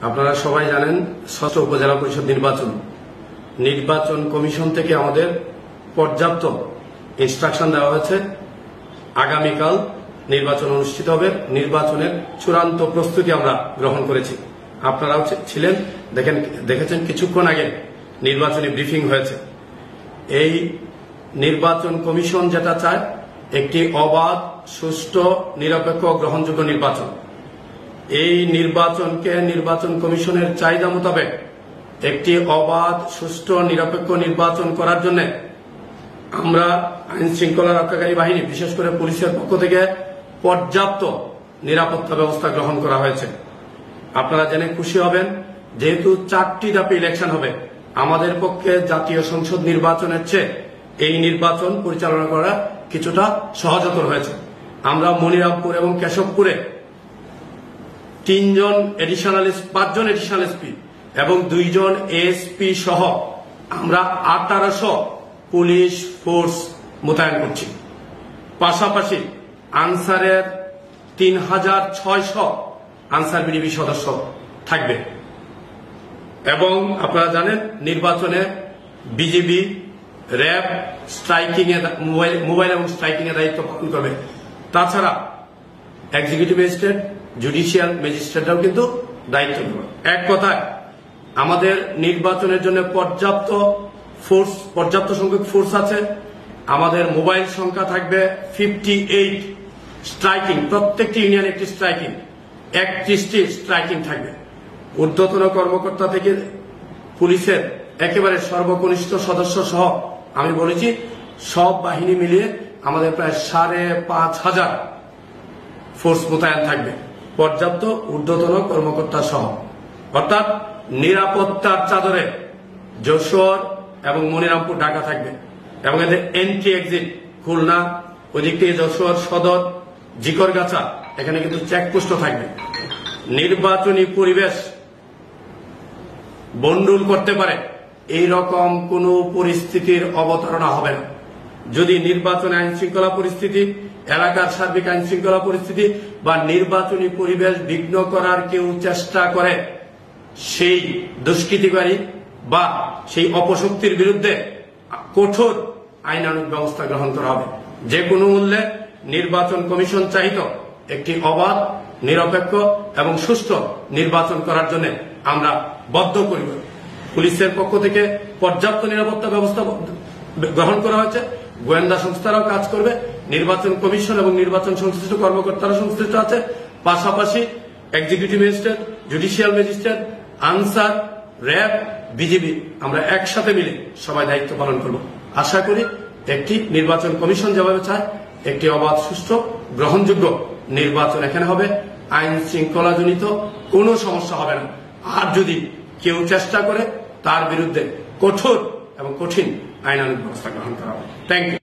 আপনারা সবাই জানেন ৬ষ্ঠ উপজেলা পরিষদ নির্বাচন কমিশন থেকে আমাদের পর্যাপ্ত ইনস্ট্রাকশন দেওয়া হয়েছে। আগামীকাল নির্বাচন অনুষ্ঠিত হবে। নির্বাচনের চূড়ান্ত প্রস্তুতি আমরা গ্রহণ করেছি। আপনারাও ছিলেন, দেখেছেন কিছুক্ষণ আগে নির্বাচনী ব্রিফিং হয়েছে। এই নির্বাচন কমিশন যেটা চায় একটি অবাধ, সুষ্ঠু, নিরপেক্ষ, গ্রহণযোগ্য নির্বাচন। এই নির্বাচনকে নির্বাচন কমিশনের চাহিদা মোতাবেক একটি অবাধ, সুষ্ঠু, নিরপেক্ষ নির্বাচন করার জন্য আমরা আইন শৃঙ্খলা রক্ষাকারী বাহিনী, বিশেষ করে পুলিশের পক্ষ থেকে পর্যাপ্ত নিরাপত্তা ব্যবস্থা গ্রহণ করা হয়েছে। আপনারা জেনে খুশি হবেন, যেহেতু 4টি ধাপে ইলেকশন হবে, আমাদের পক্ষে জাতীয় সংসদ নির্বাচনের চেয়ে এই নির্বাচন পরিচালনা করা কিছুটা সহজতর হয়েছে। আমরা মনিরামপুর এবং কেশবপুরে 5জন এডিশনাল এসপি এবং 2 জন এএসপি সহ আমরা 1800 পুলিশ ফোর্স মোতায়েন করছি। পাশাপাশি আনসারের 3600 আনসার বিডিবি সদস্য থাকবে। এবং আপনারা জানেন, নির্বাচনে বিজিবি, র্যাব স্ট্রাইকিং এ মোবাইল এবং স্ট্রাইকিং এর দায়িত্ব পালন করবে। তাছাড়া এক্সিকিউটিভ ম্যাজিস্ট্রেট, জুডিশিয়াল ম্যাজিস্ট্রেটরাও কিন্তু দায়িত্ব নেবে। এক কথায় আমাদের নির্বাচনের জন্য পর্যাপ্ত সংখ্যক ফোর্স আছে। আমাদের মোবাইল সংখ্যা থাকবে 58 স্ট্রাইকিং, প্রত্যেকটি ইউনিয়ন একটি স্ট্রাইকিং, 31টি স্ট্রাইকিং থাকবে। ঊর্ধ্বতন কর্মকর্তা থেকে পুলিশের একেবারে সর্বকনিষ্ঠ সদস্য সহ আমি বলেছি, সব বাহিনী মিলিয়ে আমাদের প্রায় 5,500 ফোর্স মোতায়েন থাকবে, পর্যাপ্ত ঊর্ধ্বতন কর্মকর্তা সহ। অর্থাৎ নিরাপত্তার চাদরে যশোর এবং মনিরামপুর ঢাকা থাকবে এবং এদের এন্ট্রি এক্সিট খুলনা, ওদিক থেকে যশোর সদর, জিকরগাছা, এখানে কিন্তু চেকপোস্টও থাকবে। নির্বাচনী পরিবেশ বন্ডুল করতে পারে এই রকম কোন পরিস্থিতির অবতারণা হবে না। যদি নির্বাচনী আইন শৃঙ্খলা পরিস্থিতি, এলাকার সার্বিক আইন শৃঙ্খলা পরিস্থিতি বা নির্বাচনী পরিবেশ বিঘ্ন করার কেউ চেষ্টা করে, সেই দুষ্কৃতিকারী বা সেই অপশক্তির বিরুদ্ধে কঠোর আইনানুগ ব্যবস্থা গ্রহণ করা হবে। যে কোনো মূল্যে নির্বাচন কমিশন চাহিত একটি অবাধ, নিরপেক্ষ এবং সুষ্ঠু নির্বাচন করার জন্য আমরা বদ্ধপরিকর। পুলিশের পক্ষ থেকে পর্যাপ্ত নিরাপত্তা ব্যবস্থা গ্রহণ করা হয়েছে। গোয়েন্দা সংস্থারাও কাজ করবে, নির্বাচন কমিশন এবং নির্বাচন সংশ্লিষ্ট কর্মকর্তারা সংশ্লিষ্ট আছে। পাশাপাশি executive magistrate, judicial magistrate, answer, RAB, BGB আমরা একসাথে মিলে সবাই দায়িত্ব পালন করব। আশা করি একটি নির্বাচন কমিশন যেভাবে চায় একটি অবাধ, সুষ্ঠু, গ্রহণযোগ্য নির্বাচন এখানে হবে। আইন শৃঙ্খলাজনিত কোনো সমস্যা হবে না। আর যদি কেউ চেষ্টা করে, তার বিরুদ্ধে কঠোর এবং কঠিন আইনানুগ ব্যবস্থা গ্রহণ করা হবে। Thank you.